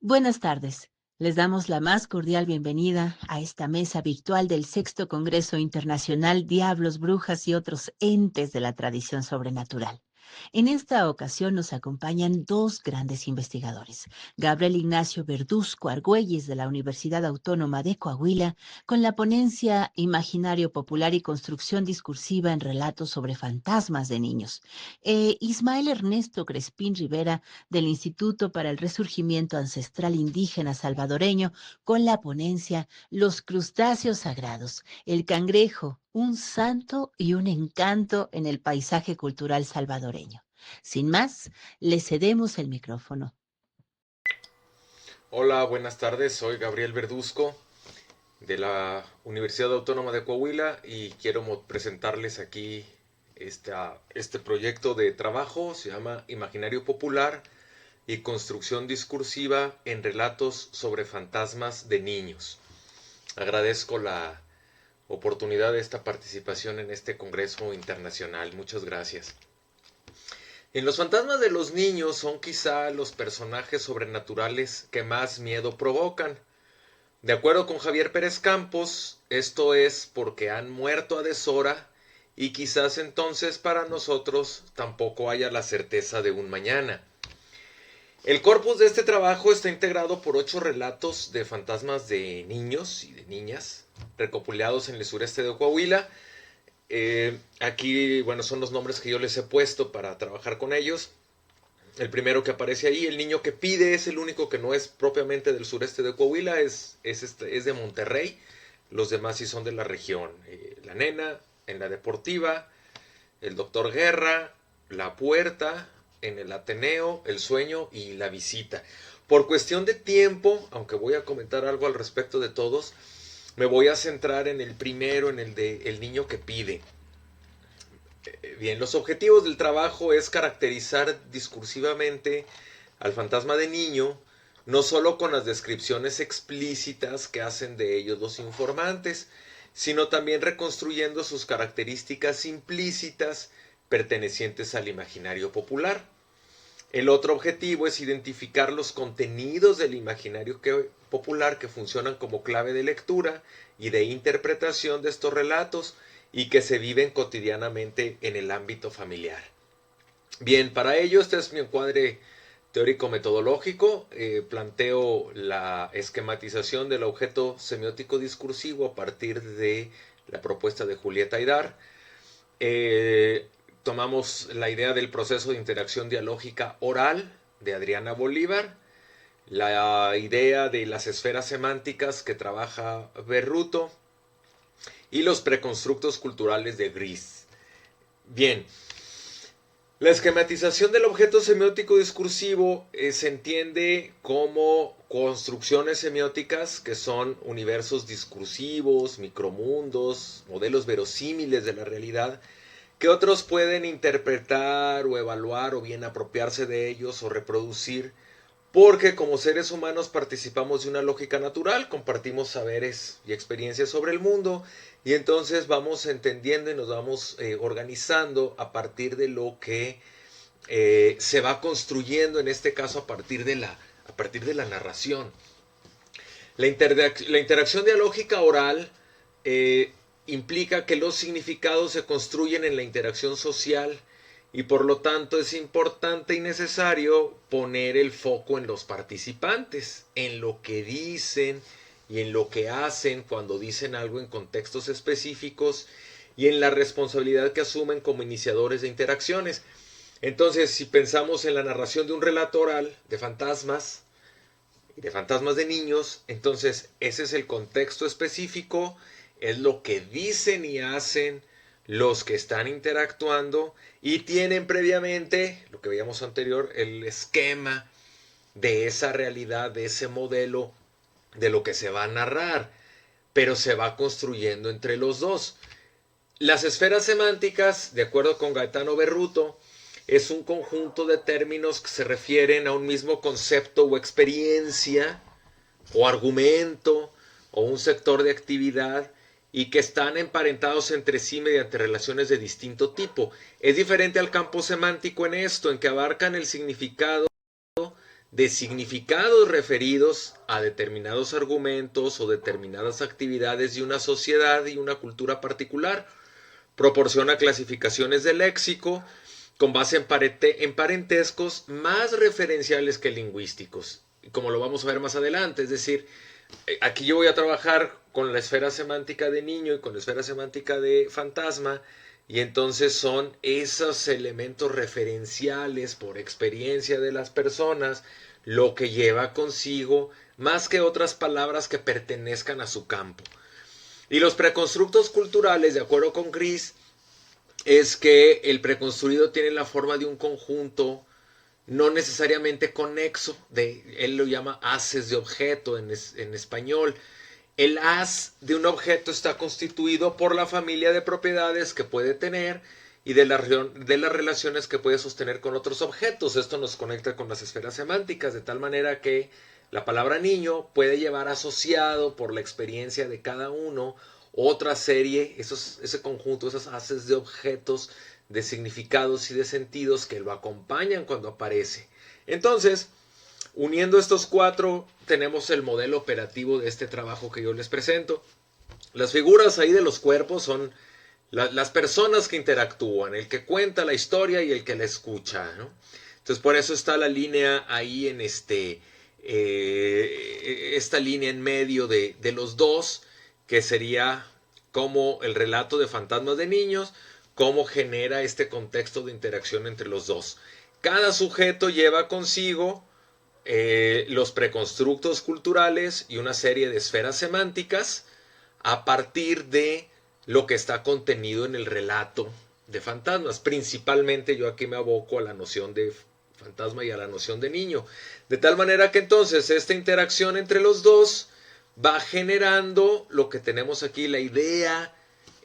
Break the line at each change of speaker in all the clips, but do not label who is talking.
Buenas tardes. Les damos la más cordial bienvenida a esta mesa virtual del Sexto Congreso Internacional Diablos, Brujas y otros entes de la tradición sobrenatural. En esta ocasión nos acompañan dos grandes investigadores, Gabriel Ignacio Verduzco Argüelles de la Universidad Autónoma de Coahuila, con la ponencia Imaginario Popular y Construcción Discursiva en Relatos sobre Fantasmas de Niños, Ismael Ernesto Crespín Rivera del Instituto para el Resurgimiento Ancestral Indígena Salvadoreño con la ponencia Los crustáceos sagrados, el cangrejo, un santo y un encanto en el paisaje cultural salvadoreño. Sin más, le cedemos el micrófono.
Hola, buenas tardes. Soy Gabriel Verduzco de la Universidad Autónoma de Coahuila y quiero presentarles aquí este proyecto de trabajo. Se llama Imaginario Popular y Construcción Discursiva en Relatos sobre Fantasmas de Niños. Agradezco la oportunidad de esta participación en este Congreso Internacional. Muchas gracias. En los fantasmas de los niños son quizá los personajes sobrenaturales que más miedo provocan. De acuerdo con Javier Pérez Campos, esto es porque han muerto a deshora y quizás entonces para nosotros tampoco haya la certeza de un mañana. El corpus de este trabajo está integrado por 8 relatos de fantasmas de niños y de niñas, recopilados en el sureste de Coahuila. Aquí, bueno, son los nombres que yo les he puesto para trabajar con ellos. El primero que aparece ahí, el niño que pide, es el único que no es propiamente del sureste de Coahuila, es de Monterrey. Los demás sí son de la región. La nena, en la deportiva, el doctor Guerra, la puerta, en el Ateneo, el sueño y la visita. Por cuestión de tiempo, aunque voy a comentar algo al respecto de todos, me voy a centrar en el primero, en el de el niño que pide. Bien, los objetivos del trabajo es caracterizar discursivamente al fantasma de niño, no solo con las descripciones explícitas que hacen de ellos los informantes, sino también reconstruyendo sus características implícitas pertenecientes al imaginario popular. El otro objetivo es identificar los contenidos del imaginario popular que funcionan como clave de lectura y de interpretación de estos relatos y que se viven cotidianamente en el ámbito familiar. Bien, para ello este es mi encuadre teórico-metodológico. Planteo la esquematización del objeto semiótico discursivo a partir de la propuesta de Julieta Aydar. Tomamos la idea del proceso de interacción dialógica oral de Adriana Bolívar, la idea de las esferas semánticas que trabaja Berruto y los preconstructos culturales de Gris. Bien, la esquematización del objeto semiótico discursivo se entiende como construcciones semióticas que son universos discursivos, micromundos, modelos verosímiles de la realidad que otros pueden interpretar o evaluar o bien apropiarse de ellos o reproducir, porque como seres humanos participamos de una lógica natural, compartimos saberes y experiencias sobre el mundo y entonces vamos entendiendo y nos vamos organizando a partir de lo que se va construyendo, en este caso a partir de la narración. La interacción dialógica oral implica que los significados se construyen en la interacción social y por lo tanto es importante y necesario poner el foco en los participantes, en lo que dicen y en lo que hacen cuando dicen algo en contextos específicos y en la responsabilidad que asumen como iniciadores de interacciones. Entonces, si pensamos en la narración de un relato oral de fantasmas y de fantasmas de niños, entonces ese es el contexto específico, es lo que dicen y hacen los que están interactuando y tienen previamente, lo que veíamos anterior, el esquema de esa realidad, de ese modelo, de lo que se va a narrar, pero se va construyendo entre los dos. Las esferas semánticas, de acuerdo con Gaetano Berruto, es un conjunto de términos que se refieren a un mismo concepto o experiencia, o argumento, o un sector de actividad, y que están emparentados entre sí mediante relaciones de distinto tipo. Es diferente al campo semántico en esto, en que abarcan el significado de significados referidos a determinados argumentos o determinadas actividades de una sociedad y una cultura particular. Proporciona clasificaciones de léxico con base en parentescos más referenciales que lingüísticos, como lo vamos a ver más adelante. Es decir, aquí yo voy a trabajar con la esfera semántica de niño y con la esfera semántica de fantasma, y entonces son esos elementos referenciales por experiencia de las personas lo que lleva consigo más que otras palabras que pertenezcan a su campo. Y los preconstructos culturales, de acuerdo con Gris, es que el preconstruido tiene la forma de un conjunto no necesariamente conexo, él lo llama haces de objeto en español. El haz de un objeto está constituido por la familia de propiedades que puede tener y de las relaciones que puede sostener con otros objetos. Esto nos conecta con las esferas semánticas, de tal manera que la palabra niño puede llevar asociado por la experiencia de cada uno otra serie, ese conjunto, esos haces de objetos, de significados y de sentidos que lo acompañan cuando aparece. Entonces, uniendo estos cuatro, tenemos el modelo operativo de este trabajo que yo les presento. Las figuras ahí de los cuerpos son las personas que interactúan, el que cuenta la historia y el que la escucha, ¿no? Entonces, por eso está la línea ahí en esta línea en medio de los dos, que sería como el relato de fantasmas de niños, cómo genera este contexto de interacción entre los dos. Cada sujeto lleva consigo los preconstructos culturales y una serie de esferas semánticas a partir de lo que está contenido en el relato de fantasmas. Principalmente yo aquí me aboco a la noción de fantasma y a la noción de niño. De tal manera que entonces esta interacción entre los dos va generando lo que tenemos aquí, la idea,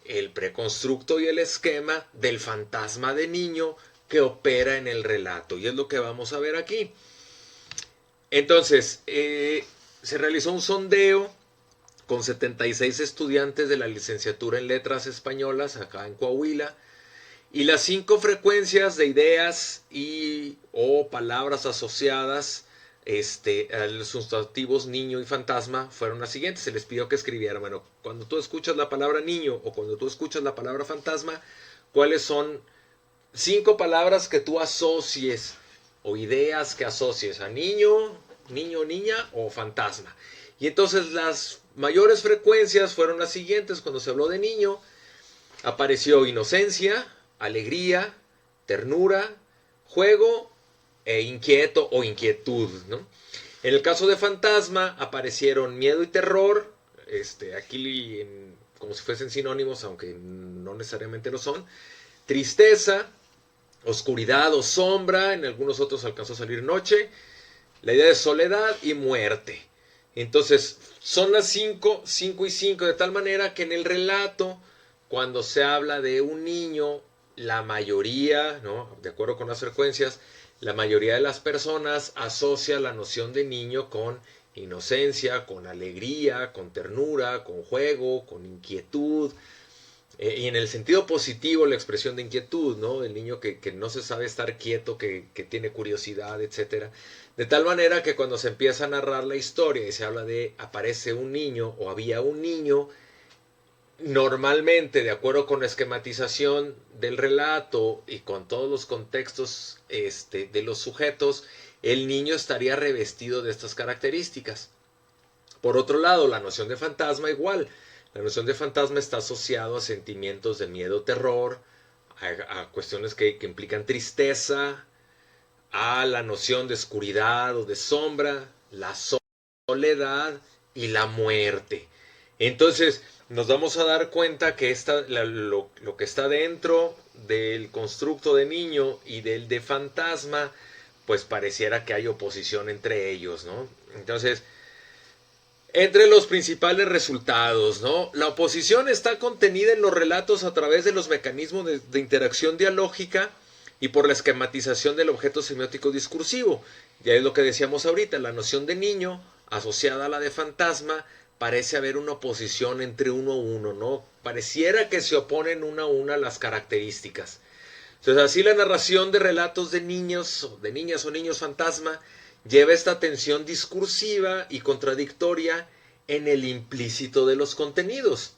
el preconstructo y el esquema del fantasma de niño que opera en el relato. Y es lo que vamos a ver aquí. Entonces, se realizó un sondeo con 76 estudiantes de la licenciatura en Letras Españolas acá en Coahuila. Y las 5 frecuencias de ideas o palabras asociadas a los sustantivos niño y fantasma fueron las siguientes. Se les pidió que escribieran, bueno, cuando tú escuchas la palabra niño o cuando tú escuchas la palabra fantasma, ¿cuáles son 5 palabras que tú asocies o ideas que asocies a niño, niña o fantasma? Y entonces las mayores frecuencias fueron las siguientes. Cuando se habló de niño, apareció inocencia, alegría, ternura, juego e inquieto o inquietud, ¿no? En el caso de fantasma aparecieron miedo y terror, aquí como si fuesen sinónimos, aunque no necesariamente lo son, tristeza, oscuridad o sombra, en algunos otros alcanzó a salir noche, la idea de soledad y muerte. Entonces son las 5 y 5, de tal manera que en el relato, cuando se habla de un niño, la mayoría, ¿no?, de acuerdo con las frecuencias, la mayoría de las personas asocia la noción de niño con inocencia, con alegría, con ternura, con juego, con inquietud. Y en el sentido positivo, la expresión de inquietud, ¿no? El niño que no se sabe estar quieto, que tiene curiosidad, etc. De tal manera que cuando se empieza a narrar la historia y se habla de aparece un niño o había un niño, normalmente, de acuerdo con la esquematización del relato y con todos los contextos de los sujetos, el niño estaría revestido de estas características. Por otro lado, la noción de fantasma igual. La noción de fantasma está asociado a sentimientos de miedo, terror, a cuestiones que implican tristeza, a la noción de oscuridad o de sombra, la soledad y la muerte. Entonces, nos vamos a dar cuenta que lo que está dentro del constructo de niño y del de fantasma, pues pareciera que hay oposición entre ellos, ¿no? Entonces, entre los principales resultados, ¿no? La oposición está contenida en los relatos a través de los mecanismos de interacción dialógica y por la esquematización del objeto semiótico discursivo. Ya es lo que decíamos ahorita, la noción de niño asociada a la de fantasma, parece haber una oposición entre uno a uno, ¿no? Pareciera que se oponen una a una las características. Entonces, así la narración de relatos de niños, de niñas o niños fantasma, lleva esta tensión discursiva y contradictoria en el implícito de los contenidos,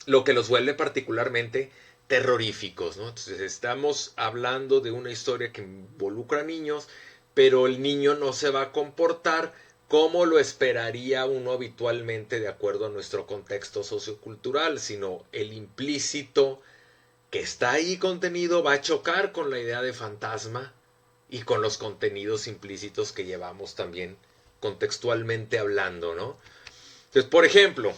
lo que los vuelve particularmente terroríficos, ¿no? Entonces estamos hablando de una historia que involucra a niños, pero el niño no se va a comportar como lo esperaría uno habitualmente de acuerdo a nuestro contexto sociocultural, sino el implícito que está ahí contenido va a chocar con la idea de fantasma y con los contenidos implícitos que llevamos también contextualmente hablando, ¿no? Entonces, por ejemplo,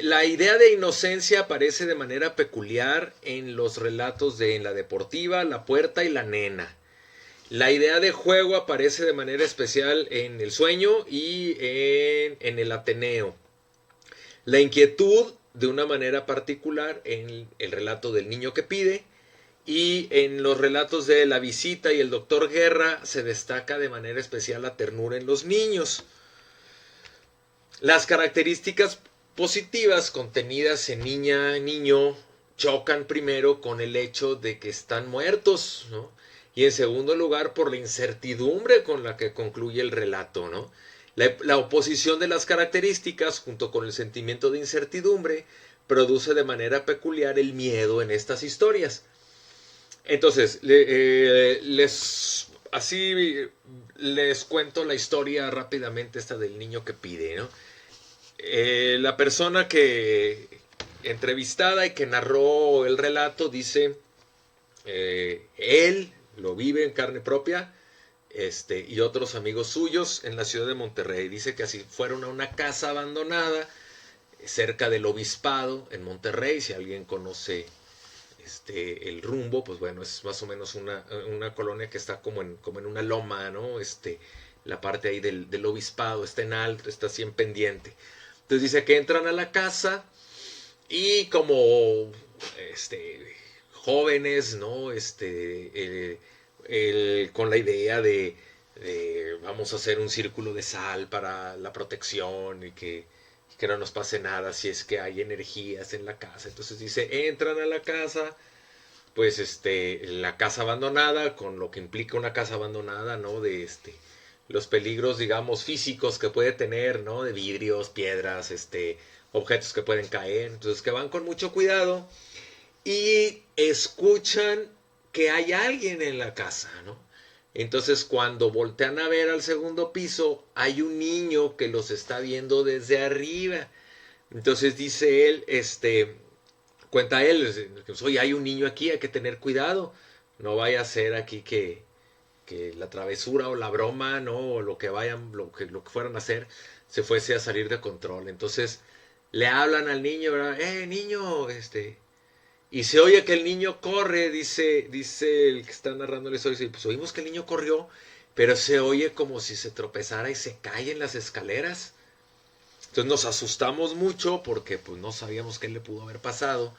la idea de inocencia aparece de manera peculiar en los relatos de En la Deportiva, La Puerta y La Nena. La idea de juego aparece de manera especial en El Sueño y en El Ateneo. La inquietud de una manera particular en el relato del niño que pide, y en los relatos de La Visita y El Doctor Guerra se destaca de manera especial la ternura en los niños. Las características positivas contenidas en niña, niño, chocan primero con el hecho de que están muertos, ¿no? Y en segundo lugar por la incertidumbre con la que concluye el relato, ¿no? La oposición de las características junto con el sentimiento de incertidumbre produce de manera peculiar el miedo en estas historias. Entonces, les cuento la historia rápidamente esta del niño que pide, ¿no? La persona que entrevistada y que narró el relato dice, él lo vive en carne propia, y otros amigos suyos en la ciudad de Monterrey. Dice que así fueron a una casa abandonada cerca del Obispado en Monterrey. Si alguien conoce el rumbo, pues bueno, es más o menos una colonia que está como en una loma, ¿no? La parte ahí del Obispado está en alto, está así en pendiente. Entonces dice que entran a la casa y como jóvenes, ¿no? Con la idea de vamos a hacer un círculo de sal para la protección y que no nos pase nada si es que hay energías en la casa. Entonces dice, entran a la casa, pues la casa abandonada, con lo que implica una casa abandonada, ¿no? De los peligros, digamos, físicos que puede tener, ¿no? De vidrios, piedras, objetos que pueden caer. Entonces que van con mucho cuidado y escuchan que hay alguien en la casa, ¿no? Entonces cuando voltean a ver al segundo piso, hay un niño que los está viendo desde arriba. Entonces dice él, cuenta él, oye, hay un niño aquí, hay que tener cuidado. No vaya a ser aquí que la travesura o la broma, ¿no? O lo que fueran a hacer, se fuese a salir de control. Entonces le hablan al niño, ¿verdad? Niño, y se oye que el niño corre, dice el que está narrando la historia, pues oímos que el niño corrió, pero se oye como si se tropezara y se cae en las escaleras. Entonces nos asustamos mucho porque pues no sabíamos qué le pudo haber pasado.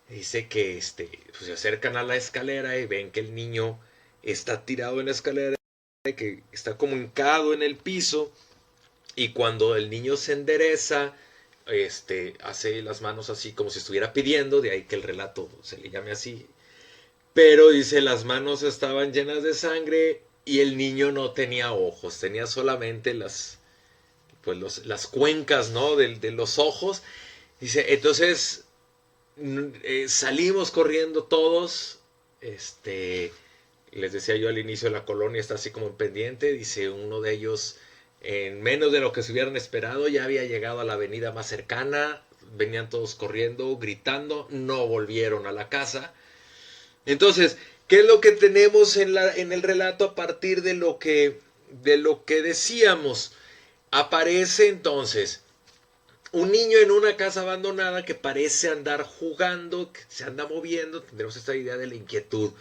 Dice que pues, se acercan a la escalera y ven que el niño está tirado en la escalera, que está como hincado en el piso, y cuando el niño se endereza, hace las manos así como si estuviera pidiendo, de ahí que el relato se le llame así. Pero dice, las manos estaban llenas de sangre y el niño no tenía ojos, tenía solamente las cuencas, ¿no? de los ojos. Dice, entonces salimos corriendo todos, les decía yo al inicio, la colonia está así como en pendiente. Dice uno de ellos, en menos de lo que se hubieran esperado, ya había llegado a la avenida más cercana. Venían todos corriendo, gritando, no volvieron a la casa. Entonces, ¿qué es lo que tenemos en el relato a partir de lo que decíamos? Aparece entonces un niño en una casa abandonada que parece andar jugando, que se anda moviendo. Tendremos esta idea de la inquietud.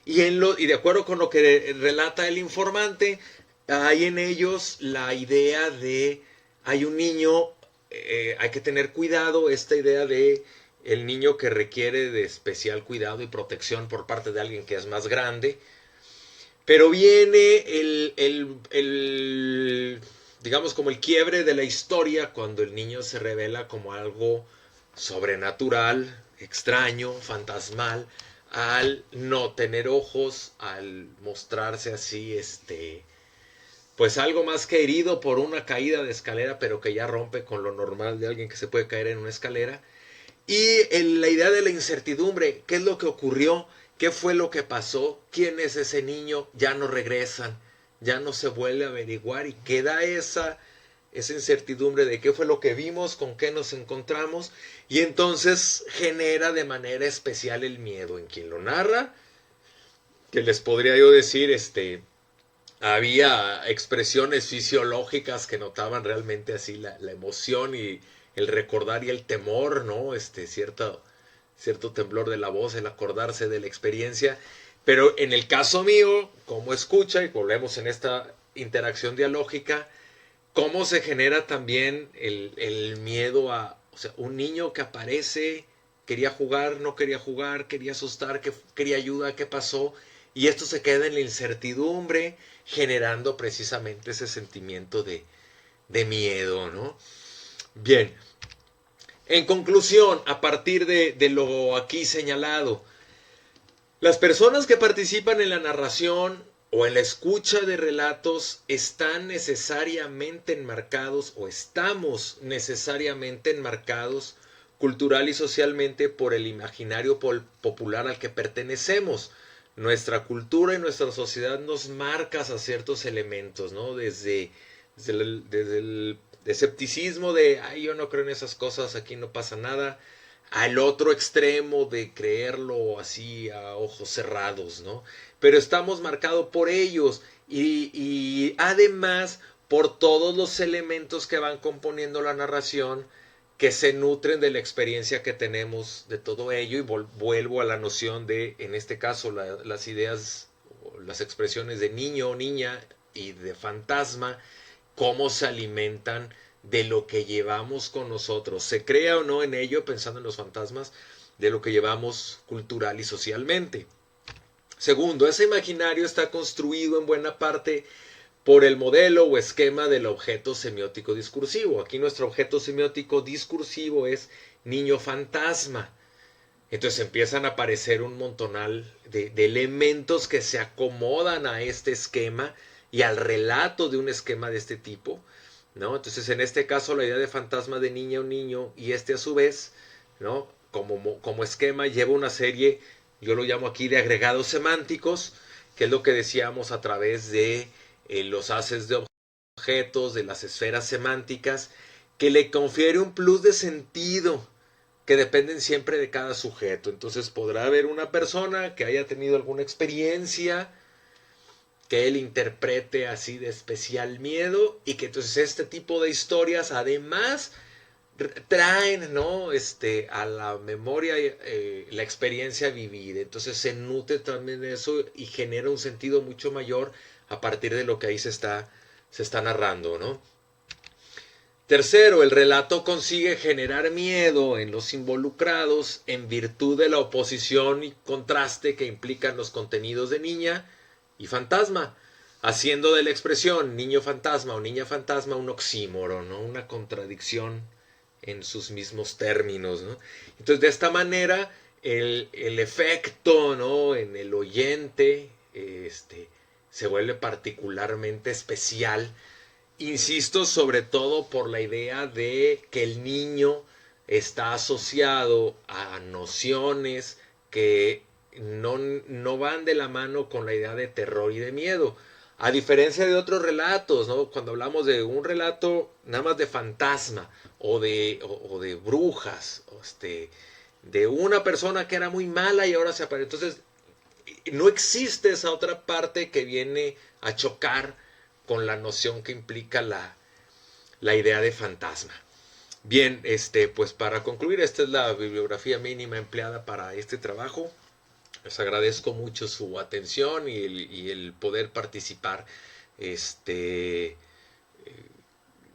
Y de acuerdo con lo que relata el informante, hay en ellos la idea de, hay un niño, hay que tener cuidado, esta idea de el niño que requiere de especial cuidado y protección por parte de alguien que es más grande. Pero viene digamos, como el quiebre de la historia cuando el niño se revela como algo sobrenatural, extraño, fantasmal, al no tener ojos, al mostrarse así, pues algo más que herido por una caída de escalera, pero que ya rompe con lo normal de alguien que se puede caer en una escalera. Y la idea de la incertidumbre, ¿qué es lo que ocurrió? ¿Qué fue lo que pasó? ¿Quién es ese niño? Ya no regresan, ya no se vuelve a averiguar y queda esa incertidumbre de qué fue lo que vimos, con qué nos encontramos, y entonces genera de manera especial el miedo en quien lo narra, que les podría yo decir, había expresiones fisiológicas que notaban realmente así la emoción y el recordar y el temor, ¿no? Cierto temblor de la voz, el acordarse de la experiencia. Pero en el caso mío, como escucha, y volvemos en esta interacción dialógica, cómo se genera también el miedo a, o sea, un niño que aparece, quería jugar, no quería jugar, quería asustar, quería ayuda, qué pasó, y esto se queda en la incertidumbre, generando precisamente ese sentimiento de miedo, ¿no? Bien, en conclusión, a partir de lo aquí señalado, las personas que participan en la narración o en la escucha de relatos están necesariamente enmarcados o estamos necesariamente enmarcados cultural y socialmente por el imaginario popular al que pertenecemos. Nuestra cultura y nuestra sociedad nos marca a ciertos elementos, ¿no? Desde el escepticismo de, ay, yo no creo en esas cosas, aquí no pasa nada, al otro extremo de creerlo así a ojos cerrados, ¿no? Pero estamos marcados por ellos y además por todos los elementos que van componiendo la narración que se nutren de la experiencia que tenemos de todo ello y vuelvo a la noción de, en este caso, las ideas, las expresiones de niño o niña y de fantasma, cómo se alimentan de lo que llevamos con nosotros, se crea o no en ello, pensando en los fantasmas, de lo que llevamos cultural y socialmente. Segundo, ese imaginario está construido en buena parte por el modelo o esquema del objeto semiótico discursivo. Aquí nuestro objeto semiótico discursivo es niño fantasma. Entonces empiezan a aparecer un montonal de elementos que se acomodan a este esquema y al relato de un esquema de este tipo, ¿no? Entonces en este caso la idea de fantasma de niña o niño y a su vez, ¿no? Como esquema lleva una serie, yo lo llamo aquí de agregados semánticos, que es lo que decíamos a través de los haces de objetos, de las esferas semánticas, que le confiere un plus de sentido que dependen siempre de cada sujeto. Entonces podrá haber una persona que haya tenido alguna experiencia que él interprete así de especial miedo y que entonces este tipo de historias además traen, ¿no? A la memoria la experiencia vivida. Entonces se nutre también de eso y genera un sentido mucho mayor a partir de lo que ahí se está narrando, ¿no? Tercero, el relato consigue generar miedo en los involucrados en virtud de la oposición y contraste que implican los contenidos de niña y fantasma, haciendo de la expresión niño fantasma o niña fantasma un oxímoron, ¿no? Una contradicción en sus mismos términos, ¿no? Entonces, de esta manera, el efecto, ¿no? En el oyente se vuelve particularmente especial. Insisto, sobre todo por la idea de que el niño está asociado a nociones que no van de la mano con la idea de terror y de miedo. A diferencia de otros relatos, ¿no? Cuando hablamos de un relato nada más de fantasma o de brujas, de una persona que era muy mala y ahora se aparece. Entonces, no existe esa otra parte que viene a chocar con la noción que implica la idea de fantasma. Bien, pues para concluir, esta es la bibliografía mínima empleada para este trabajo. Les agradezco mucho su atención y el poder participar.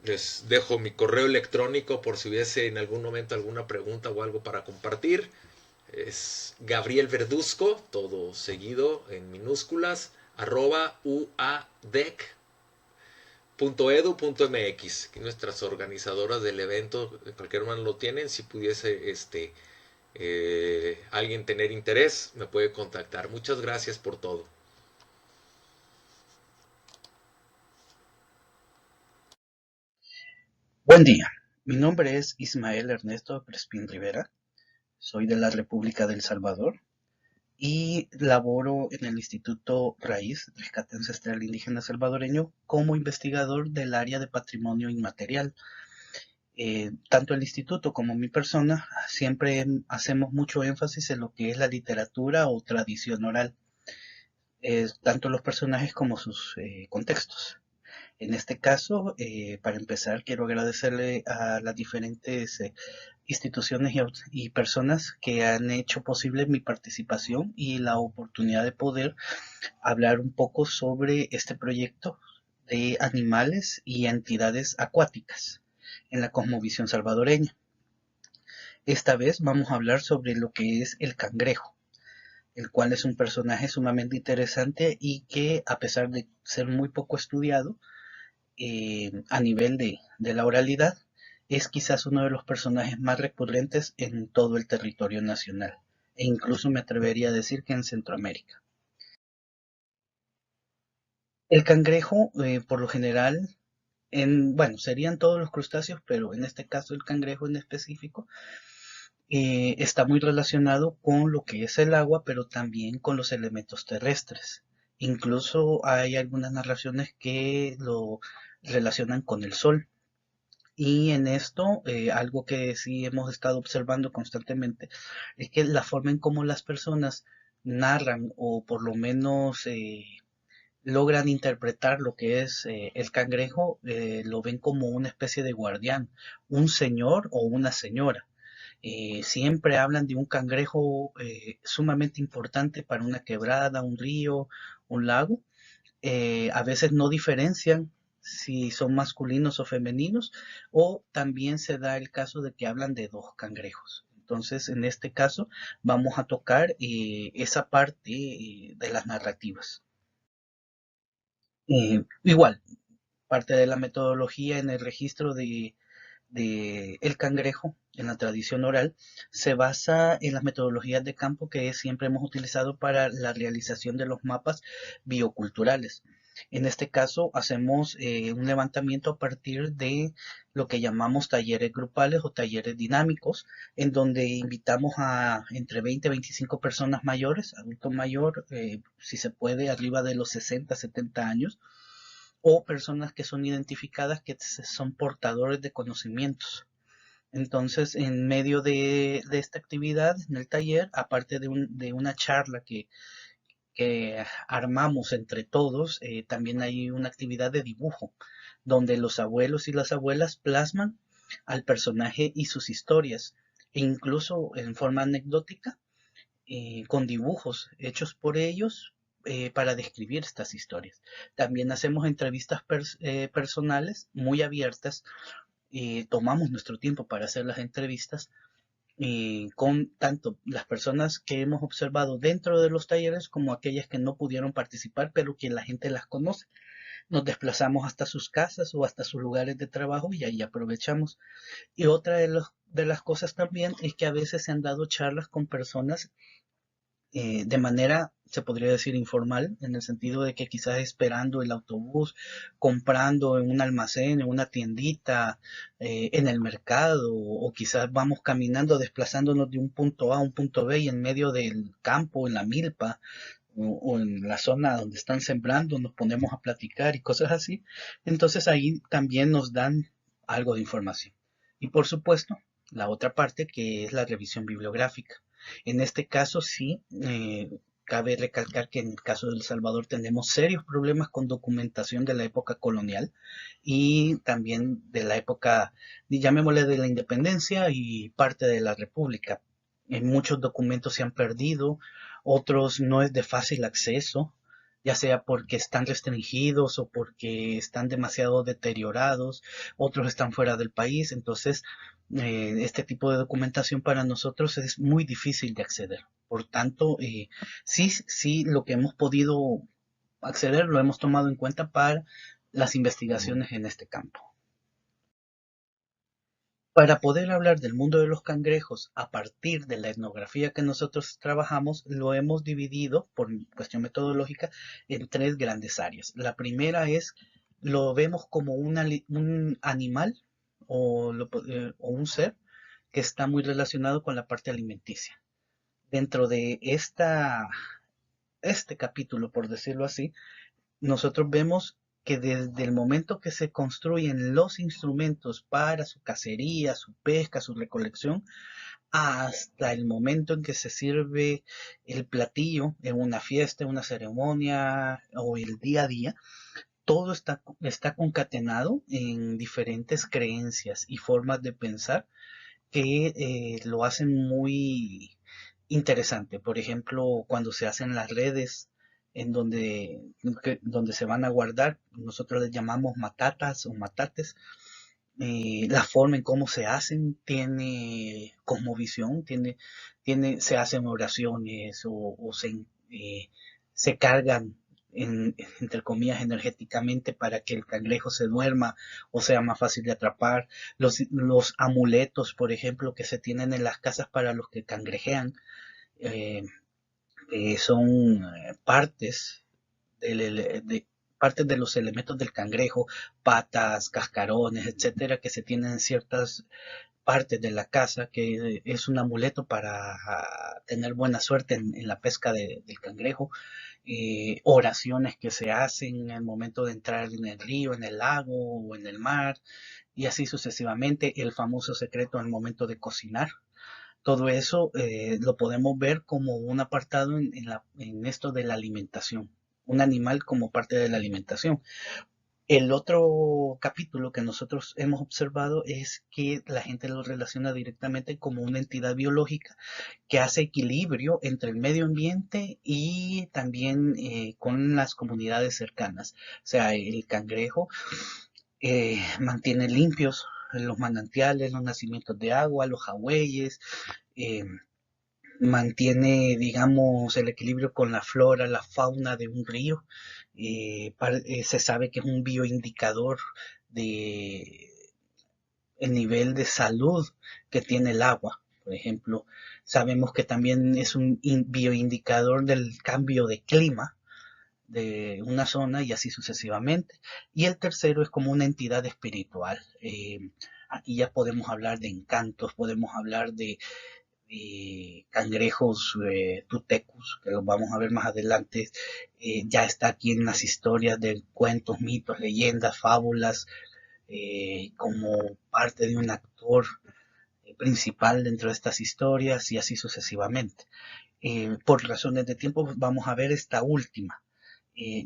Les dejo mi correo electrónico por si hubiese en algún momento alguna pregunta o algo para compartir. Es Gabriel Verduzco, todo seguido en minúsculas, @uadec.edu.mx. Aquí nuestras organizadoras del evento, de cualquier manera lo tienen. Si pudiese alguien tener interés, me puede contactar. Muchas gracias por todo.
Buen día, mi nombre es Ismael Ernesto Crespín Rivera, soy de la República del Salvador y laboro en el Instituto Raíz, Rescate Ancestral Indígena Salvadoreño, como investigador del área de patrimonio inmaterial. Tanto el instituto como mi persona siempre hacemos mucho énfasis en lo que es la literatura o tradición oral, tanto los personajes como sus contextos. En este caso, para empezar, quiero agradecerle a las diferentes instituciones y personas que han hecho posible mi participación y la oportunidad de poder hablar un poco sobre este proyecto de animales y entidades acuáticas en la cosmovisión salvadoreña. Esta vez vamos a hablar sobre lo que es el cangrejo, el cual es un personaje sumamente interesante y que, a pesar de ser muy poco estudiado, a nivel de la oralidad, es quizás uno de los personajes más recurrentes en todo el territorio nacional, e incluso me atrevería a decir que en Centroamérica. El cangrejo, por lo general, bueno, serían todos los crustáceos, pero en este caso el cangrejo en específico, está muy relacionado con lo que es el agua, pero también con los elementos terrestres. Incluso hay algunas narraciones que lo relacionan con el sol. Y en esto, algo que sí hemos estado observando constantemente es que la forma en cómo las personas narran o por lo menos logran interpretar lo que es el cangrejo, lo ven como una especie de guardián, un señor o una señora. Siempre hablan de un cangrejo sumamente importante para una quebrada, un río, un lago. A veces no diferencian si son masculinos o femeninos, o también se da el caso de que hablan de dos cangrejos. Entonces, en este caso, vamos a tocar esa parte de las narrativas. Igual, parte de la metodología en el registro de el cangrejo en la tradición oral se basa en las metodologías de campo que siempre hemos utilizado para la realización de los mapas bioculturales. En este caso hacemos un levantamiento a partir de lo que llamamos talleres grupales o talleres dinámicos, en donde invitamos a entre 20 y 25 personas mayores, adulto mayor, si se puede, arriba de los 60, 70 años, o personas que son identificadas que son portadores de conocimientos. Entonces, en medio de esta actividad, en el taller, aparte de una charla que armamos entre todos, también hay una actividad de dibujo, donde los abuelos y las abuelas plasman al personaje y sus historias, e incluso en forma anecdótica, con dibujos hechos por ellos para describir estas historias. También hacemos entrevistas personales muy abiertas, tomamos nuestro tiempo para hacer las entrevistas con tanto las personas que hemos observado dentro de los talleres como aquellas que no pudieron participar, pero que la gente las conoce. Nos desplazamos hasta sus casas o hasta sus lugares de trabajo y ahí aprovechamos. Y otra de las cosas también es que a veces se han dado charlas con personas de manera, se podría decir, informal, en el sentido de que quizás esperando el autobús, comprando en un almacén, en una tiendita, en el mercado, o quizás vamos caminando, desplazándonos de un punto A a un punto B y en medio del campo, en la milpa, o en la zona donde están sembrando, nos ponemos a platicar y cosas así. Entonces ahí también nos dan algo de información. Y por supuesto, la otra parte que es la revisión bibliográfica. En este caso sí, cabe recalcar que en el caso de El Salvador tenemos serios problemas con documentación de la época colonial y también de la época, llamémosle, de la independencia y parte de la república. Muchos documentos se han perdido, otros no es de fácil acceso, ya sea porque están restringidos o porque están demasiado deteriorados, otros están fuera del país, entonces este tipo de documentación para nosotros es muy difícil de acceder. Por tanto, sí, lo que hemos podido acceder lo hemos tomado en cuenta para las investigaciones en este campo. Para poder hablar del mundo de los cangrejos a partir de la etnografía que nosotros trabajamos, lo hemos dividido por cuestión metodológica en tres grandes áreas. La primera es, lo vemos como un animal o un ser que está muy relacionado con la parte alimenticia. Dentro de este capítulo, por decirlo así, nosotros vemos que desde el momento que se construyen los instrumentos para su cacería, su pesca, su recolección, hasta el momento en que se sirve el platillo en una fiesta, en una ceremonia o el día a día, todo está concatenado en diferentes creencias y formas de pensar que lo hacen muy interesante. Por ejemplo, cuando se hacen las redes en donde se van a guardar, nosotros les llamamos matatas o matates. La forma en cómo se hacen tiene cosmovisión, se hacen oraciones se cargan entre comillas energéticamente para que el cangrejo se duerma o sea más fácil de atrapar. Los amuletos, por ejemplo, que se tienen en las casas para los que cangrejean, eh, son del- de, partes de los elementos del cangrejo, patas, cascarones, etcétera, que se tienen en ciertas partes de la casa, que es un amuleto para tener buena suerte en la pesca del cangrejo. Oraciones que se hacen en el momento de entrar en el río, en el lago o en el mar, y así sucesivamente. El famoso secreto al momento de cocinar. Todo eso lo podemos ver como un apartado en esto de la alimentación, un animal como parte de la alimentación. El otro capítulo que nosotros hemos observado es que la gente lo relaciona directamente como una entidad biológica que hace equilibrio entre el medio ambiente y también con las comunidades cercanas. O sea, el cangrejo mantiene limpios los manantiales, los nacimientos de agua, los jagüeyes, eh, mantiene, digamos, el equilibrio con la flora, la fauna de un río. Se sabe que es un bioindicador de el nivel de salud que tiene el agua. Por ejemplo, sabemos que también es un bioindicador del cambio de clima de una zona y así sucesivamente. Y el tercero es como una entidad espiritual. Aquí ya podemos hablar de encantos, podemos hablar de cangrejos tutecus, que los vamos a ver más adelante. Ya está aquí en las historias de cuentos, mitos, leyendas, fábulas, como parte de un actor principal dentro de estas historias y así sucesivamente. Por razones de tiempo vamos a ver esta última.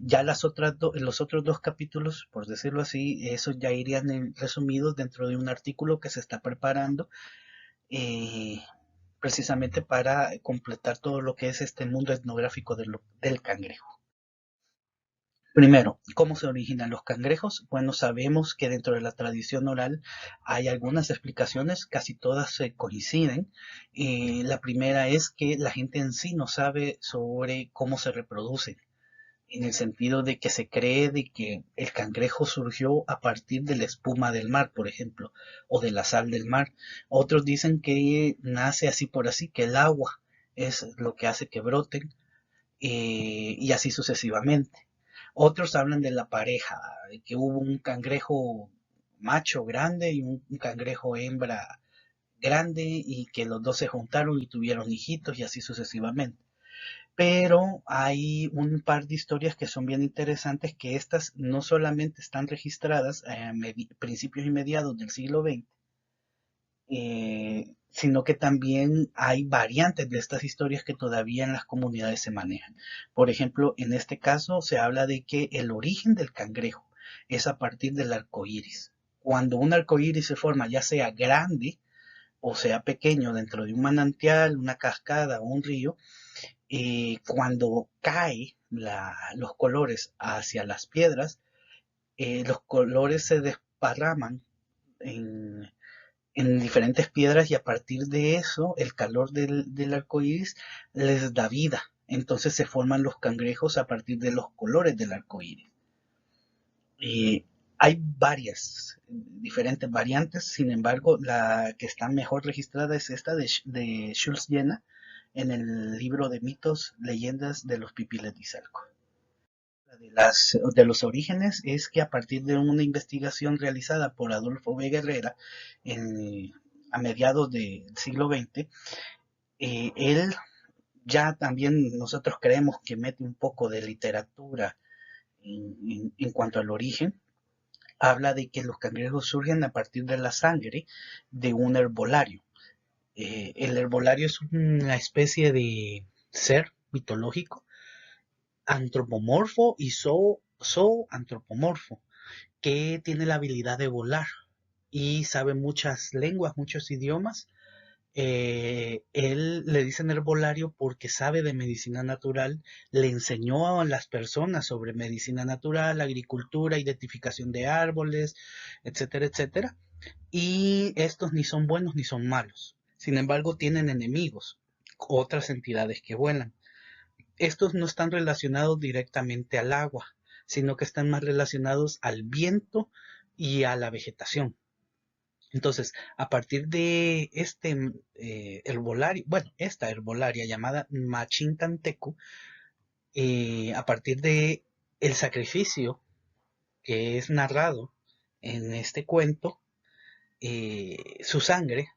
Ya los otros dos capítulos, por decirlo así, esos ya irían resumidos dentro de un artículo que se está preparando eh, precisamente para completar todo lo que es este mundo etnográfico del cangrejo. Primero, ¿cómo se originan los cangrejos? Bueno, sabemos que dentro de la tradición oral hay algunas explicaciones, casi todas se coinciden. La primera es que la gente en sí no sabe sobre cómo se reproducen, en el sentido de que se cree de que el cangrejo surgió a partir de la espuma del mar, por ejemplo, o de la sal del mar. Otros dicen que nace así por así, que el agua es lo que hace que broten, y así sucesivamente. Otros hablan de la pareja, de que hubo un cangrejo macho grande y un cangrejo hembra grande y que los dos se juntaron y tuvieron hijitos y así sucesivamente. Pero hay un par de historias que son bien interesantes, que estas no solamente están registradas a principios y mediados del siglo XX, sino que también hay variantes de estas historias que todavía en las comunidades se manejan. Por ejemplo, en este caso se habla de que el origen del cangrejo es a partir del arco iris. Cuando un arco iris se forma, ya sea grande o sea pequeño, dentro de un manantial, una cascada o un río, cuando cae los colores hacia las piedras, los colores se desparraman en, en diferentes piedras y a partir de eso el calor del arco iris les da vida. Entonces se forman los cangrejos a partir de los colores del arco iris. Hay varias diferentes variantes, sin embargo, la que está mejor registrada es esta de Schultz en el libro de mitos, leyendas de los pipiles de Izalco. de los orígenes es que a partir de una investigación realizada por Adolfo B. Guerrera a mediados del siglo XX, él ya también nosotros creemos que mete un poco de literatura en cuanto al origen. Habla de que los cangrejos surgen a partir de la sangre de un herbolario. El herbolario es una especie de ser mitológico, antropomorfo y zoantropomorfo, que tiene la habilidad de volar y sabe muchas lenguas, muchos idiomas. Él le dicen herbolario porque sabe de medicina natural, le enseñó a las personas sobre medicina natural, agricultura, identificación de árboles, etcétera, etcétera. Y estos ni son buenos ni son malos. Sin embargo, tienen enemigos, otras entidades que vuelan. Estos no están relacionados directamente al agua, sino que están más relacionados al viento y a la vegetación. Entonces, a partir de herbolario, bueno, esta herbolaria llamada Machintantecu, a partir de el sacrificio que es narrado en este cuento, su sangre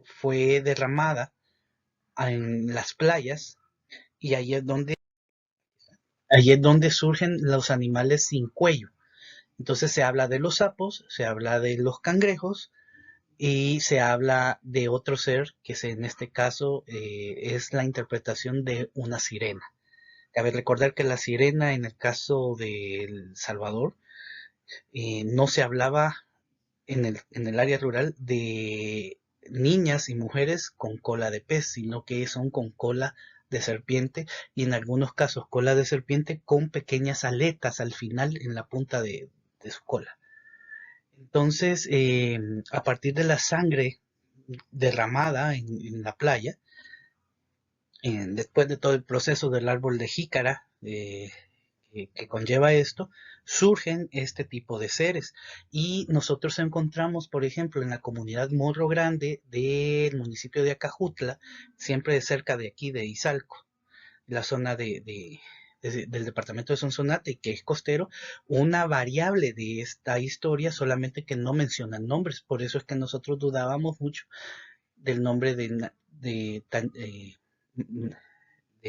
fue derramada en las playas y ahí es donde surgen los animales sin cuello. Entonces se habla de los sapos, se habla de los cangrejos y se habla de otro ser que en este caso es la interpretación de una sirena. Cabe recordar que la sirena en el caso de El Salvador no se hablaba en el área rural de niñas y mujeres con cola de pez, sino que son con cola de serpiente y en algunos casos cola de serpiente con pequeñas aletas al final en la punta de su cola. Entonces, a partir de la sangre derramada en la playa, después de todo el proceso del árbol de jícara que conlleva esto, surgen este tipo de seres. Y nosotros encontramos, por ejemplo, en la comunidad Morro Grande del municipio de Acajutla, siempre cerca de aquí, de Izalco, la zona del departamento de Sonsonate, que es costero, una variable de esta historia, solamente que no mencionan nombres. Por eso es que nosotros dudábamos mucho del nombre de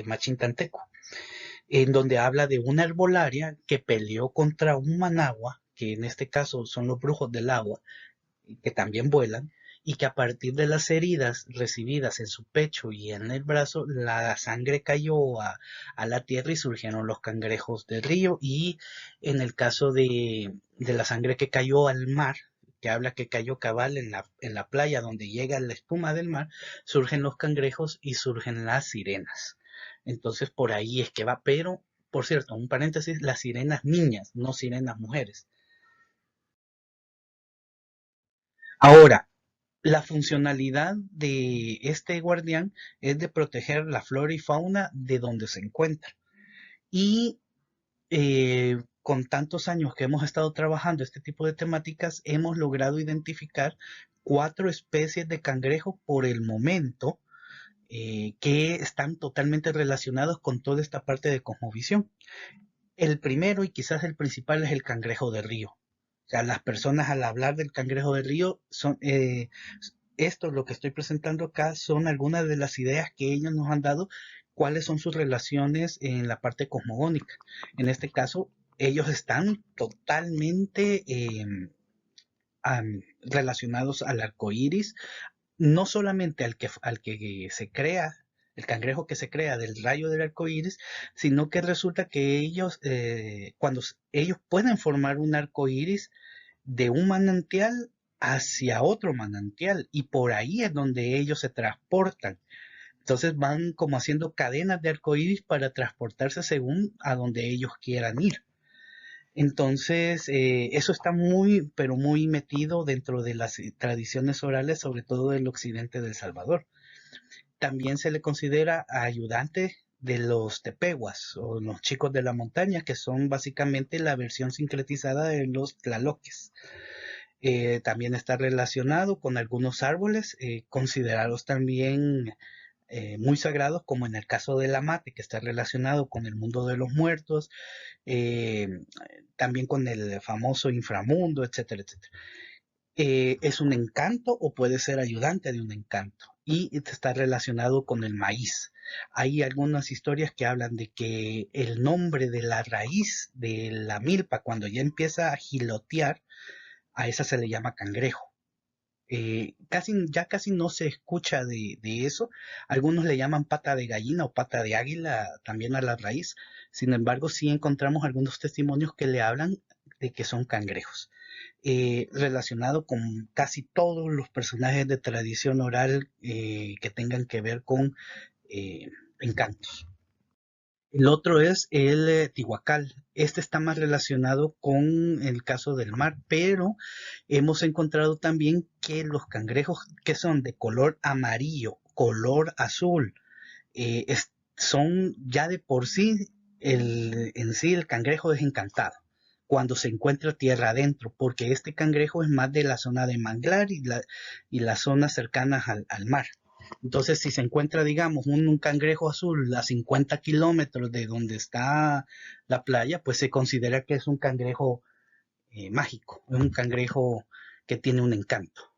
Machintantecu, en donde habla de una herbolaria que peleó contra un managua, que en este caso son los brujos del agua, que también vuelan, y que a partir de las heridas recibidas en su pecho y en el brazo, la sangre cayó a la tierra y surgieron los cangrejos del río. Y en el caso de la sangre que cayó al mar, que habla que cayó cabal en la playa donde llega la espuma del mar, surgen los cangrejos y surgen las sirenas. Entonces por ahí es que va, pero por cierto, un paréntesis, las sirenas niñas, no sirenas mujeres. Ahora, la funcionalidad de este guardián es de proteger la flora y fauna de donde se encuentra. Y con tantos años que hemos estado trabajando este tipo de temáticas, hemos logrado identificar 4 especies de cangrejo por el momento que están totalmente relacionados con toda esta parte de cosmovisión. El primero y quizás el principal es el cangrejo de río. O sea, las personas al hablar del cangrejo de río esto, lo que estoy presentando acá, son algunas de las ideas que ellos nos han dado, cuáles son sus relaciones en la parte cosmogónica. En este caso, ellos están totalmente relacionados al arco iris, no solamente al que se crea, el cangrejo que se crea del rayo del arco iris, sino que resulta que ellos, cuando ellos pueden formar un arco iris de un manantial hacia otro manantial, y por ahí es donde ellos se transportan. Entonces van como haciendo cadenas de arcoíris para transportarse según a donde ellos quieran ir. Entonces, eso está muy, pero muy metido dentro de las tradiciones orales, sobre todo del occidente de El Salvador. También se le considera ayudante de los tepehuas o los chicos de la montaña, que son básicamente la versión sincretizada de los tlaloques. También está relacionado con algunos árboles considerados también muy sagrados, como en el caso del amate, que está relacionado con el mundo de los muertos, eh, también con el famoso inframundo, etcétera, etcétera. Es un encanto o puede ser ayudante de un encanto y está relacionado con el maíz. Hay algunas historias que hablan de que el nombre de la raíz de la milpa, cuando ya empieza a gilotear, a esa se le llama cangrejo. Ya casi no se escucha de eso. Algunos le llaman pata de gallina o pata de águila también a la raíz. Sin embargo, sí encontramos algunos testimonios que le hablan de que son cangrejos. Relacionado con casi todos los personajes de tradición oral que tengan que ver con encantos. El otro es el tihuacal. Este está más relacionado con el caso del mar, pero hemos encontrado también que los cangrejos que son de color amarillo, color azul, son ya de por sí, en sí el cangrejo es encantado cuando se encuentra tierra adentro, porque este cangrejo es más de la zona de manglar y las zonas cercanas al mar. Entonces, si se encuentra, digamos, un cangrejo azul a 50 kilómetros de donde está la playa, pues se considera que es un cangrejo mágico, un cangrejo que tiene un encanto.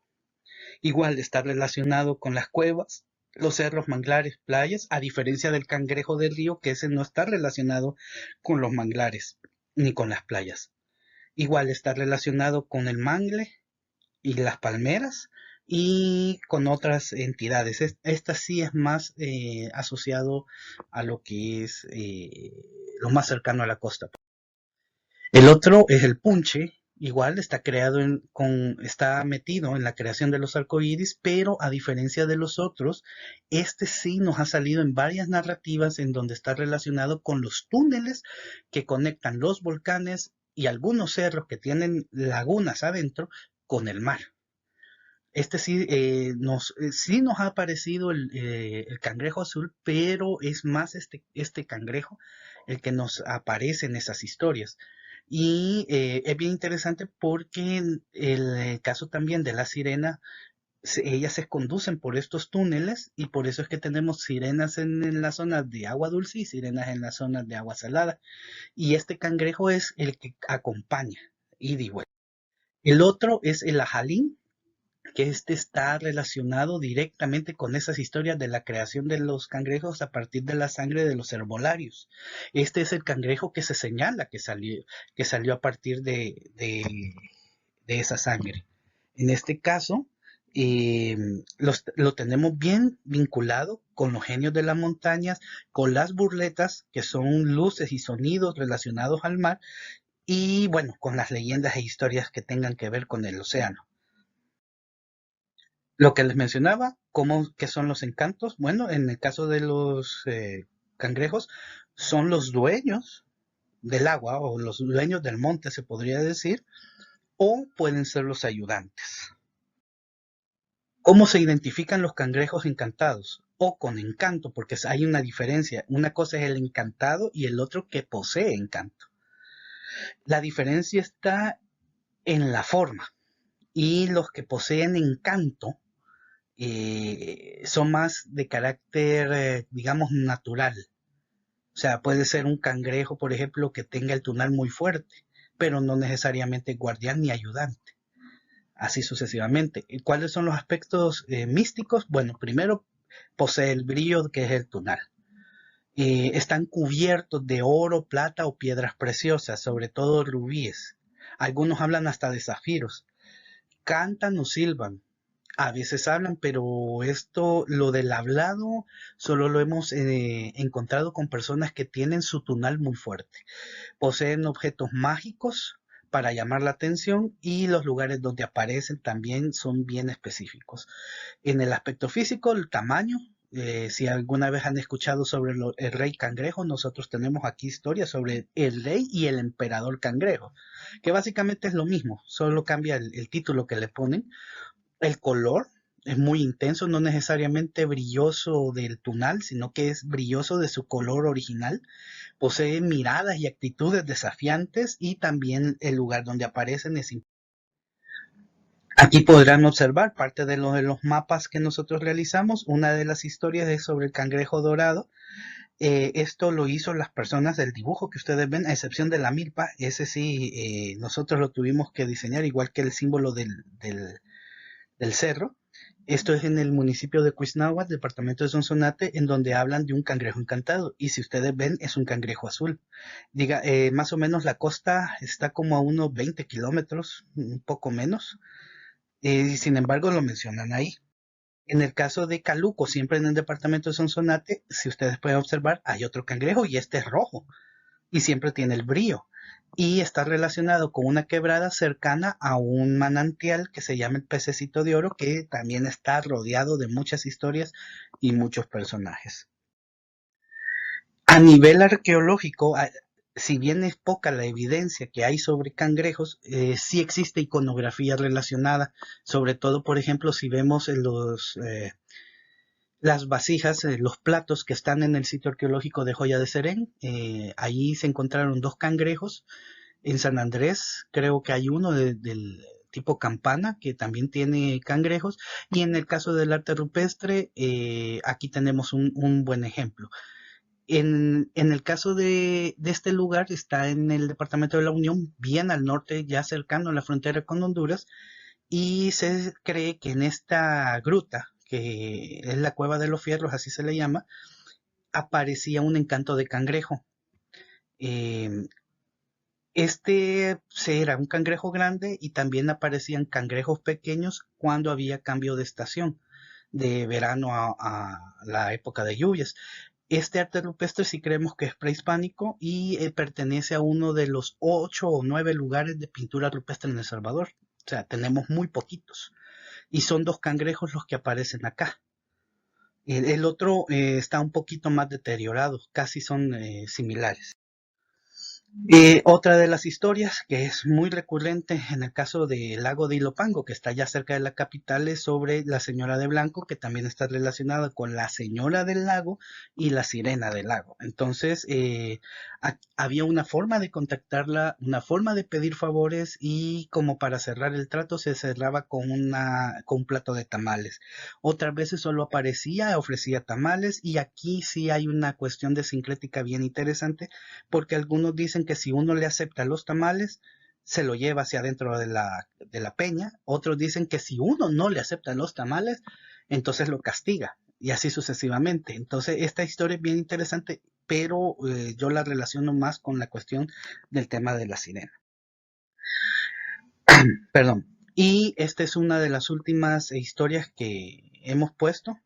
Igual está relacionado con las cuevas, los cerros, manglares, playas, a diferencia del cangrejo del río, que ese no está relacionado con los manglares ni con las playas. Igual está relacionado con el mangle y las palmeras y con otras entidades. Esta sí es más asociado a lo que es lo más cercano a la costa. El otro es el punche, igual está metido en la creación de los arcoíris, pero a diferencia de los otros, este sí nos ha salido en varias narrativas en donde está relacionado con los túneles que conectan los volcanes y algunos cerros que tienen lagunas adentro con el mar. Este sí, sí nos ha aparecido el cangrejo azul, pero es más este cangrejo el que nos aparece en esas historias. Y es bien interesante porque en el caso también de la sirena, ellas se conducen por estos túneles y por eso es que tenemos sirenas en las zonas de agua dulce y sirenas en las zonas de agua salada. Y este cangrejo es el que acompaña, ida y vuelta. El otro es el ajalín, que este está relacionado directamente con esas historias de la creación de los cangrejos a partir de la sangre de los herbolarios. Este es el cangrejo que se señala que salió a partir de esa sangre. En este caso, lo tenemos bien vinculado con los genios de las montañas, con las burletas, que son luces y sonidos relacionados al mar, y bueno, con las leyendas e historias que tengan que ver con el océano. Lo que les mencionaba, qué son los encantos? Bueno, en el caso de los cangrejos, son los dueños del agua o los dueños del monte, se podría decir, o pueden ser los ayudantes. ¿Cómo se identifican los cangrejos encantados? O con encanto, porque hay una diferencia. Una cosa es el encantado y el otro que posee encanto. La diferencia está en la forma. Y los que poseen encanto son más de carácter, digamos, natural. O sea, puede ser un cangrejo, por ejemplo, que tenga el tunar muy fuerte, pero no necesariamente guardián ni ayudante. Así sucesivamente. ¿Y cuáles son los aspectos místicos? Bueno, primero posee el brillo que es el tunar. Están cubiertos de oro, plata o piedras preciosas, sobre todo rubíes. Algunos hablan hasta de zafiros. Cantan o silban. A veces hablan, pero lo del hablado, solo lo hemos encontrado con personas que tienen su tunal muy fuerte. Poseen objetos mágicos para llamar la atención y los lugares donde aparecen también son bien específicos. En el aspecto físico, el tamaño. Si alguna vez han escuchado sobre el rey cangrejo, nosotros tenemos aquí historias sobre el rey y el emperador cangrejo, que básicamente es lo mismo, solo cambia el título que le ponen. El color es muy intenso, no necesariamente brilloso del tunal, sino que es brilloso de su color original. Posee miradas y actitudes desafiantes y también el lugar donde aparecen es importante. Aquí podrán observar parte de los mapas que nosotros realizamos. Una de las historias es sobre el cangrejo dorado. Esto lo hizo las personas del dibujo que ustedes ven, a excepción de la milpa. Ese sí, nosotros lo tuvimos que diseñar, igual que el símbolo del cerro. Esto es en el municipio de Cuiznahuac, departamento de Sonsonate, en donde hablan de un cangrejo encantado. Y si ustedes ven, es un cangrejo azul. Más o menos la costa está como a unos 20 kilómetros, un poco menos. Y sin embargo, lo mencionan ahí. En el caso de Caluco, siempre en el departamento de Sonsonate, si ustedes pueden observar, hay otro cangrejo y este es rojo y siempre tiene el brillo. Y está relacionado con una quebrada cercana a un manantial que se llama el Pececito de Oro, que también está rodeado de muchas historias y muchos personajes. A nivel arqueológico, si bien es poca la evidencia que hay sobre cangrejos, sí existe iconografía relacionada, sobre todo, por ejemplo, si vemos las vasijas, los platos que están en el sitio arqueológico de Joya de Serén. Allí se encontraron dos cangrejos. En San Andrés creo que hay uno del tipo campana que también tiene cangrejos. Y en el caso del arte rupestre, aquí tenemos un buen ejemplo. En el caso de este lugar, está en el departamento de La Unión, bien al norte, ya cercano a la frontera con Honduras, y se cree que en esta gruta, que es la Cueva de los Fierros, así se le llama, aparecía un encanto de cangrejo. Eh, era un cangrejo grande y también aparecían cangrejos pequeños cuando había cambio de estación, de verano a la época de lluvias. Este arte rupestre sí creemos que es prehispánico y pertenece a uno de los 8 o 9 lugares de pintura rupestre en El Salvador. O sea, tenemos muy poquitos. Y son dos cangrejos los que aparecen acá. El otro está un poquito más deteriorado, casi son similares. Otra de las historias que es muy recurrente en el caso del lago de Ilopango, que está ya cerca de la capital, es sobre la señora de Blanco, que también está relacionada con la señora del lago y la sirena del lago. Entonces, había una forma de contactarla, una forma de pedir favores, y como para cerrar el trato se cerraba con un plato de tamales. Otras veces solo aparecía, ofrecía tamales, y aquí sí hay una cuestión de sincrética bien interesante, porque algunos dicen que si uno le acepta los tamales, se lo lleva hacia adentro de la peña. Otros dicen que si uno no le acepta los tamales, entonces lo castiga, y así sucesivamente. Entonces, esta historia es bien interesante, pero yo la relaciono más con la cuestión del tema de la sirena. Perdón. Y esta es una de las últimas historias que hemos puesto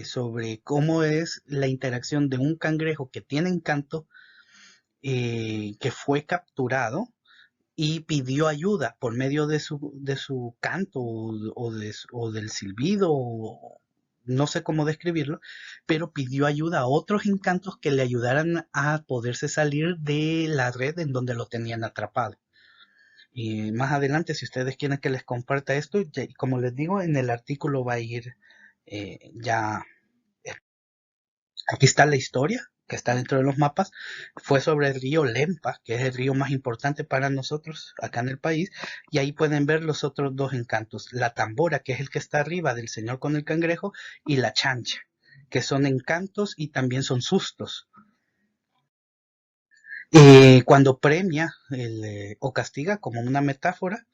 sobre cómo es la interacción de un cangrejo que tiene encanto, que fue capturado y pidió ayuda por medio de su canto o del silbido, o no sé cómo describirlo, pero pidió ayuda a otros encantos que le ayudaran a poderse salir de la red en donde lo tenían atrapado. Y más adelante, si ustedes quieren que les comparta esto, como les digo, en el artículo va a ir ya. Aquí está la historia que está dentro de los mapas. Fue sobre el río Lempa, que es el río más importante para nosotros acá en el país, y ahí pueden ver los otros dos encantos: la tambora, que es el que está arriba del señor con el cangrejo, y la chancha, que son encantos y también son sustos. Cuando premia o castiga, como una metáfora,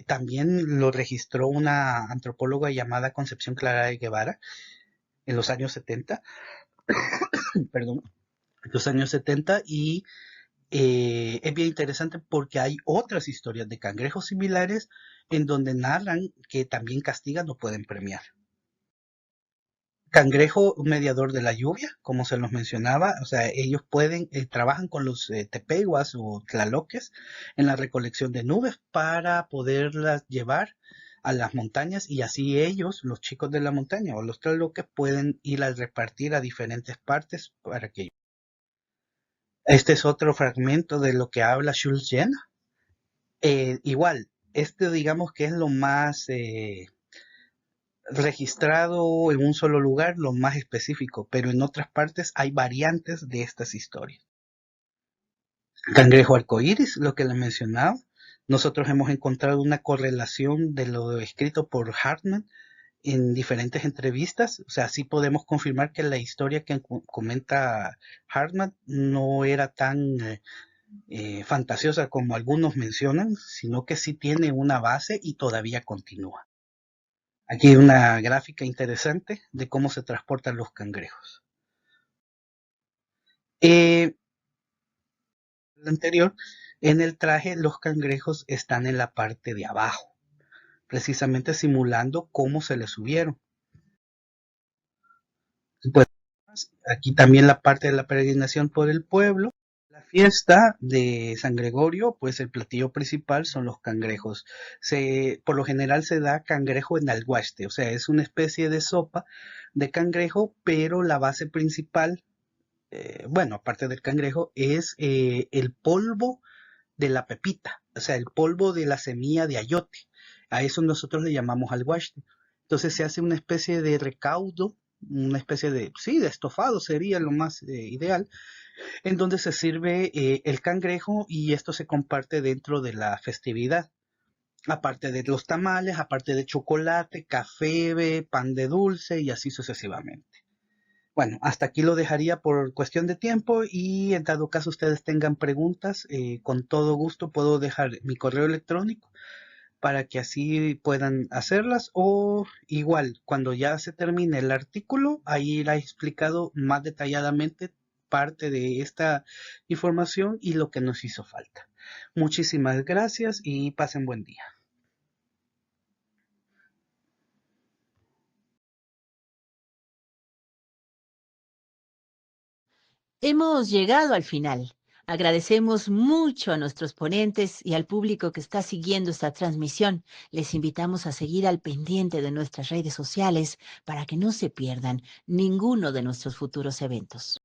también lo registró una antropóloga llamada Concepción Clara de Guevara en los años 70, perdón, los años 70, y es bien interesante porque hay otras historias de cangrejos similares en donde narran que también castigan o pueden premiar. Cangrejo, un mediador de la lluvia, como se los mencionaba, o sea, ellos trabajan con los tepehuas o tlaloques en la recolección de nubes para poderlas llevar a las montañas, y así ellos, los chicos de la montaña o los tlaloques, pueden ir a repartir a diferentes partes para que. Este es otro fragmento de lo que habla Jules Verne. Igual, digamos que es lo más registrado en un solo lugar, lo más específico, pero en otras partes hay variantes de estas historias. Cangrejo arcoíris, lo que le mencionaba, Nosotros hemos encontrado una correlación de lo escrito por Hartman en diferentes entrevistas, o sea, sí podemos confirmar que la historia que comenta Hartman no era tan fantasiosa como algunos mencionan, sino que sí tiene una base y todavía continúa. Aquí hay una gráfica interesante de cómo se transportan los cangrejos. El anterior, en el traje los cangrejos están en la parte de abajo, precisamente simulando cómo se les subieron. Pues aquí también la parte de la peregrinación por el pueblo. La fiesta de San Gregorio, pues el platillo principal son los cangrejos. Por lo general se da cangrejo en alguaste, o sea, es una especie de sopa de cangrejo, pero la base principal, bueno, aparte del cangrejo, es el polvo de la pepita, o sea, el polvo de la semilla de ayote. A eso nosotros le llamamos alguaste. Entonces se hace una especie de recaudo, una especie de, sí, de estofado sería lo más ideal, en donde se sirve el cangrejo y esto se comparte dentro de la festividad. Aparte de los tamales, aparte de chocolate, café, pan de dulce y así sucesivamente. Bueno, hasta aquí lo dejaría por cuestión de tiempo y en dado caso ustedes tengan preguntas, con todo gusto puedo dejar mi correo electrónico para que así puedan hacerlas o igual cuando ya se termine el artículo, ahí irá explicado más detalladamente parte de esta información y lo que nos hizo falta. Muchísimas gracias y pasen buen día.
Hemos llegado al final. Agradecemos mucho a nuestros ponentes y al público que está siguiendo esta transmisión. Les invitamos a seguir al pendiente de nuestras redes sociales para que no se pierdan ninguno de nuestros futuros eventos.